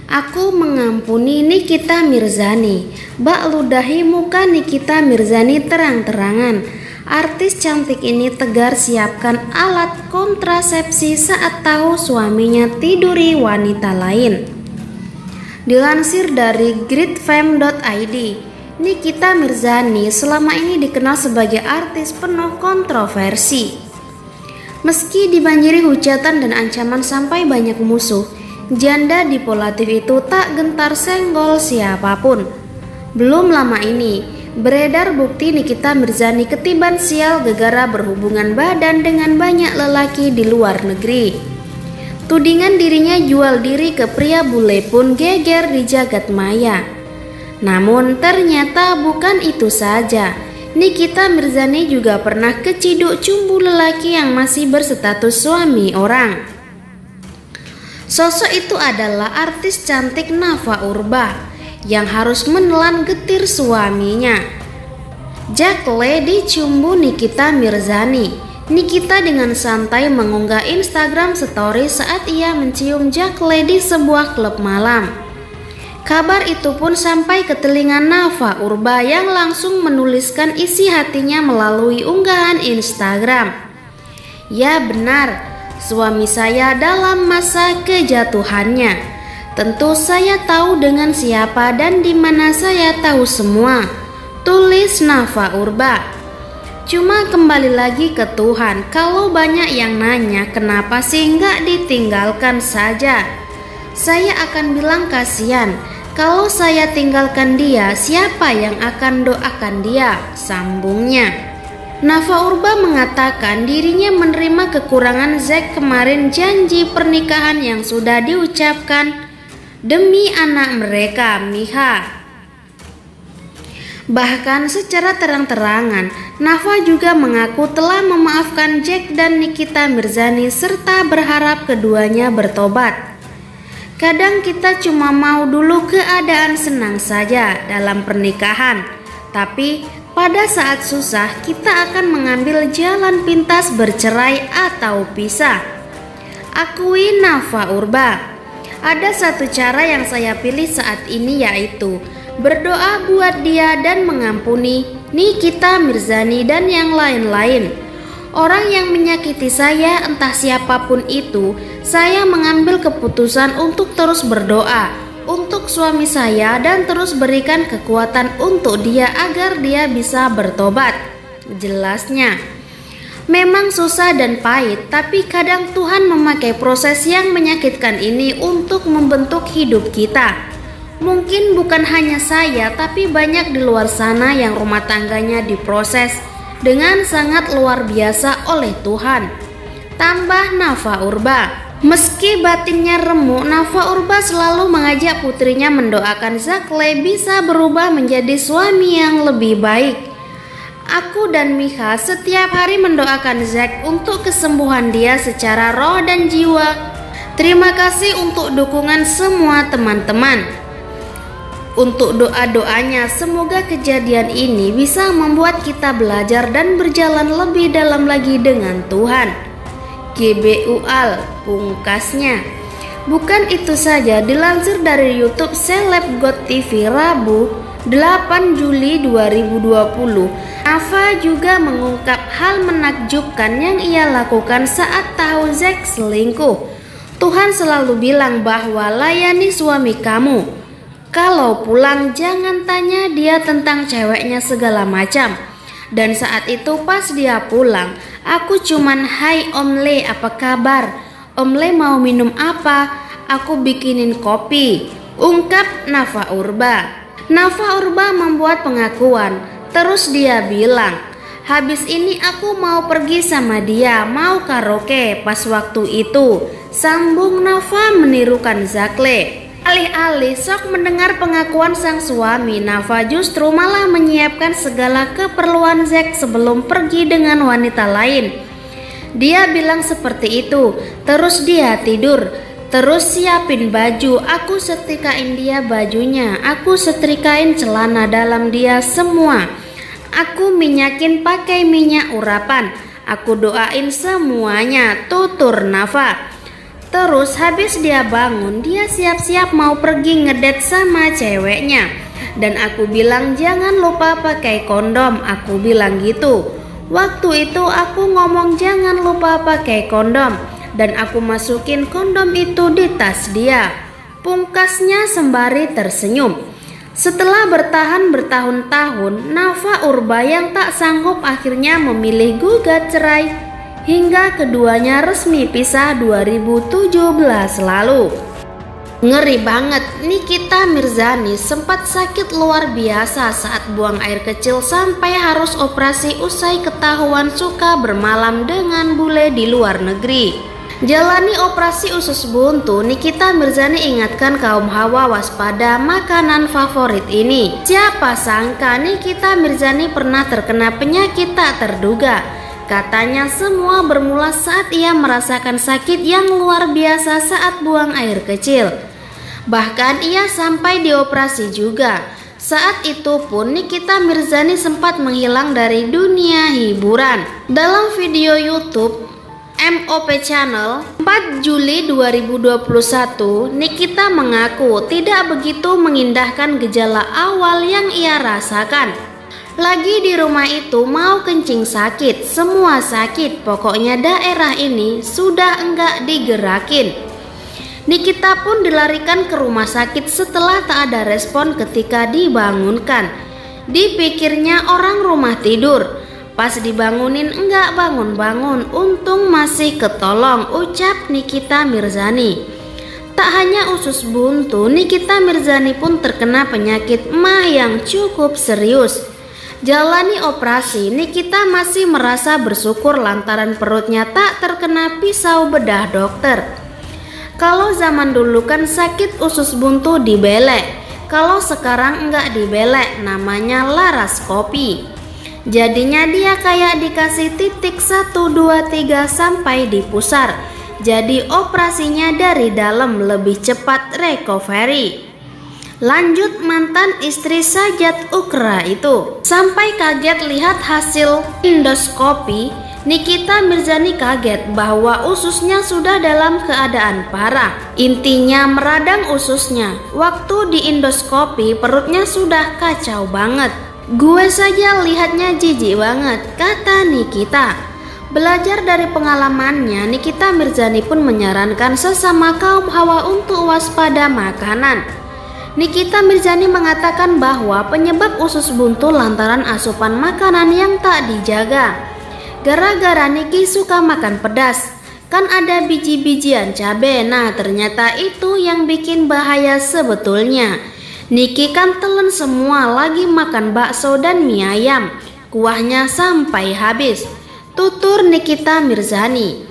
Aku mengampuni Nikita Mirzani. Bak ludahi muka Nikita Mirzani terang-terangan. Artis cantik ini tegar siapkan alat kontrasepsi saat tahu suaminya tiduri wanita lain. Dilansir dari gridfame.id, Nikita Mirzani selama ini dikenal sebagai artis penuh kontroversi. Meski dibanjiri hujatan dan ancaman sampai banyak musuh, janda dipolatif itu tak gentar senggol siapapun. Belum lama ini, beredar bukti Nikita Mirzani ketiban sial gegara berhubungan badan dengan banyak lelaki di luar negeri. Tudingan dirinya jual diri ke pria bule pun geger di jagat maya. Namun ternyata bukan itu saja. Nikita Mirzani juga pernah keciduk cumbu lelaki yang masih berstatus suami orang. Sosok itu adalah artis cantik Nafa Urbach yang harus menelan getir suaminya. Jakle dicumbu Nikita Mirzani. Nikita dengan santai mengunggah Instagram story saat ia mencium Jakle di sebuah klub malam. Kabar itu pun sampai ke telinga Nafa Urbach yang langsung menuliskan isi hatinya melalui unggahan Instagram. Ya benar, suami saya dalam masa kejatuhannya. Tentu saya tahu dengan siapa dan di mana saya tahu semua, tulis Nafa Urbach. Cuma kembali lagi ke Tuhan, kalau banyak yang nanya kenapa sih nggak ditinggalkan saja. Saya akan bilang kasihan, kalau saya tinggalkan dia, siapa yang akan doakan dia, sambungnya. Nafa Urbach mengatakan dirinya menerima kekurangan Zack kemarin janji pernikahan yang sudah diucapkan demi anak mereka, Miha. Bahkan secara terang-terangan, Nafa juga mengaku telah memaafkan Jack dan Nikita Mirzani serta berharap keduanya bertobat. Kadang kita cuma mau dulu keadaan senang saja dalam pernikahan, tapi pada saat susah kita akan mengambil jalan pintas bercerai atau pisah. Akui Nafa Urbach. Ada satu cara yang saya pilih saat ini, yaitu berdoa buat dia dan mengampuni Nikita Mirzani dan yang lain-lain. Orang yang menyakiti saya, entah siapapun itu, saya mengambil keputusan untuk terus berdoa untuk suami saya dan terus berikan kekuatan untuk dia agar dia bisa bertobat. Jelasnya, memang susah dan pahit, tapi kadang Tuhan memakai proses yang menyakitkan ini untuk membentuk hidup kita. Mungkin bukan hanya saya, tapi banyak di luar sana yang rumah tangganya diproses dengan sangat luar biasa oleh Tuhan. Tambah Nafa Urbach. Meski batinnya remuk, Nafa Urbach selalu mengajak putrinya mendoakan Zakle bisa berubah menjadi suami yang lebih baik. Aku dan Miha setiap hari mendoakan Zack untuk kesembuhan dia secara roh dan jiwa. Terima kasih untuk dukungan semua teman-teman. Untuk doa-doanya, semoga kejadian ini bisa membuat kita belajar dan berjalan lebih dalam lagi dengan Tuhan. GBUAL pungkasnya. Bukan itu saja, dilansir dari YouTube Selebgot TV Rabu 8 Juli 2020, Nafa juga mengungkap hal menakjubkan yang ia lakukan saat tahu Zack selingkuh. Tuhan selalu bilang bahwa layani suami kamu. Kalau pulang jangan tanya dia tentang ceweknya segala macam. Dan saat itu pas dia pulang, aku cuman hai Om Le, apa kabar? Om Le mau minum apa? Aku bikinin kopi, ungkap Nafa Urbach. Nafa Urbach membuat pengakuan, terus dia bilang, habis ini aku mau pergi sama dia, mau karaoke pas waktu itu, sambung Nafa menirukan Zakle. Alih-alih sok mendengar pengakuan sang suami, Nafa justru malah menyiapkan segala keperluan Zack sebelum pergi dengan wanita lain. Dia bilang seperti itu, terus dia tidur, terus siapin baju, aku setrikain dia bajunya, aku setrikain celana dalam dia semua. Aku minyakin pakai minyak urapan, aku doain semuanya, tutur Nafa. Terus habis dia bangun, dia siap-siap mau pergi ngedate sama ceweknya. Dan aku bilang jangan lupa pakai kondom, aku bilang gitu. Waktu itu aku ngomong jangan lupa pakai kondom, dan aku masukin kondom itu di tas dia. Pungkasnya sembari tersenyum. Setelah bertahan bertahun-tahun, Nafa Urba yang tak sanggup akhirnya memilih gugat cerai hingga keduanya resmi pisah 2017 lalu. Ngeri banget, Nikita Mirzani sempat sakit luar biasa saat buang air kecil sampai harus operasi usai ketahuan suka bermalam dengan bule di luar negeri. Jalani operasi usus buntu, Nikita Mirzani ingatkan kaum hawa waspada makanan favorit ini. Siapa sangka Nikita Mirzani pernah terkena penyakit tak terduga. Katanya semua bermula saat ia merasakan sakit yang luar biasa saat buang air kecil. Bahkan ia sampai dioperasi juga. Saat itu pun Nikita Mirzani sempat menghilang dari dunia hiburan. Dalam video YouTube MOP Channel 4 Juli 2021, Nikita mengaku tidak begitu mengindahkan gejala awal yang ia rasakan. Lagi di rumah itu mau kencing sakit, semua sakit, pokoknya daerah ini sudah enggak digerakin. Nikita pun dilarikan ke rumah sakit setelah tak ada respon ketika dibangunkan. Dipikirnya orang rumah tidur. Pas dibangunin enggak bangun-bangun, untung masih ketolong, ucap Nikita Mirzani. Tak hanya usus buntu, Nikita Mirzani pun terkena penyakit MAH yang cukup serius. Jalani operasi, Nikita masih merasa bersyukur lantaran perutnya tak terkena pisau bedah dokter. Kalau zaman dulu kan sakit usus buntu dibelek, kalau sekarang enggak dibelek, namanya laparoskopi. Jadinya dia kayak dikasih titik 1, 2, 3 sampai di pusar. Jadi operasinya dari dalam lebih cepat recovery. Lanjut, mantan istri Sajat Ukra itu sampai kaget lihat hasil endoskopi. Nikita Mirzani kaget bahwa ususnya sudah dalam keadaan parah. Intinya meradang ususnya. Waktu di endoskopi perutnya sudah kacau banget. Gue saja lihatnya jijik banget, kata Nikita. Belajar dari pengalamannya, Nikita Mirzani pun menyarankan sesama kaum hawa untuk waspada makanan. Nikita Mirzani mengatakan bahwa penyebab usus buntu lantaran asupan makanan yang tak dijaga. Gara-gara Niki suka makan pedas, kan ada biji-bijian cabai, nah ternyata itu yang bikin bahaya sebetulnya. Niki kan telan semua lagi makan bakso dan mie ayam, kuahnya sampai habis, tutur Nikita Mirzani.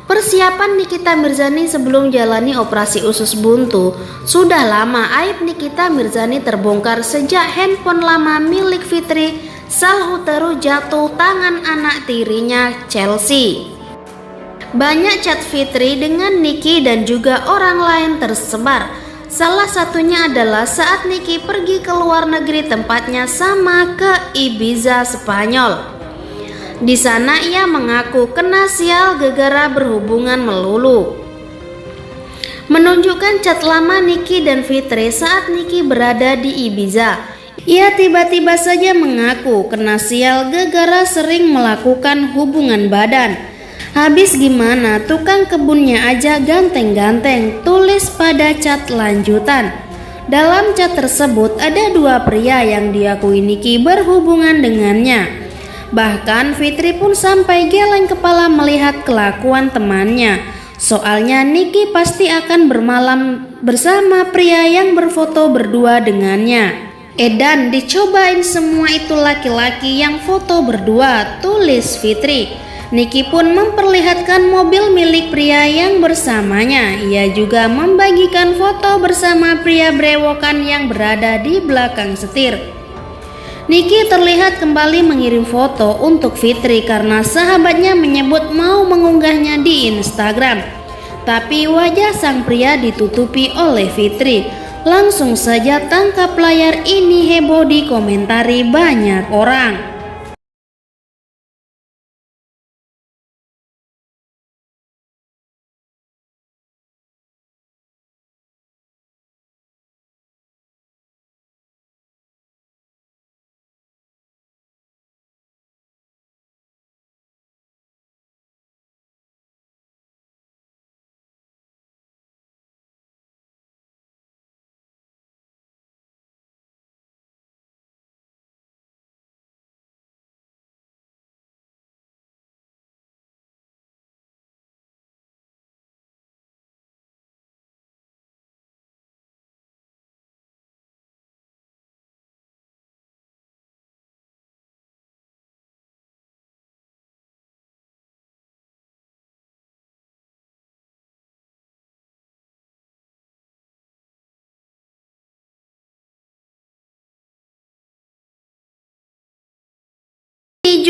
Persiapan Nikita Mirzani sebelum jalani operasi usus buntu. Sudah lama aib Nikita Mirzani terbongkar sejak handphone lama milik Fitri Salhuteru jatuh tangan anak tirinya Chelsea. Banyak chat Fitri dengan Niki dan juga orang lain tersebar. Salah satunya adalah saat Niki pergi ke luar negeri, tempatnya sama ke Ibiza, Spanyol. Di sana ia mengaku kena sial gara-gara berhubungan melulu. Menunjukkan chat lama Niki dan Fitri saat Niki berada di Ibiza. Ia tiba-tiba saja mengaku kena sial gara-gara sering melakukan hubungan badan. Habis gimana, tukang kebunnya aja ganteng-ganteng, tulis pada chat lanjutan. Dalam chat tersebut ada 2 pria yang diakui Niki berhubungan dengannya. Bahkan Fitri pun sampai geleng kepala melihat kelakuan temannya. Soalnya Niki pasti akan bermalam bersama pria yang berfoto berdua dengannya. Edan, dicobain semua itu laki-laki yang foto berdua, tulis Fitri. Niki pun memperlihatkan mobil milik pria yang bersamanya. Ia juga membagikan foto bersama pria brewokan yang berada di belakang setir. Niki terlihat kembali mengirim foto untuk Fitri karena sahabatnya menyebut mau mengunggahnya di Instagram. Tapi wajah sang pria ditutupi oleh Fitri. Langsung saja tangkap layar ini heboh dikomentari banyak orang.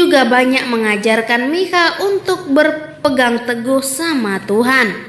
juga banyak mengajarkan Mikha untuk berpegang teguh sama Tuhan.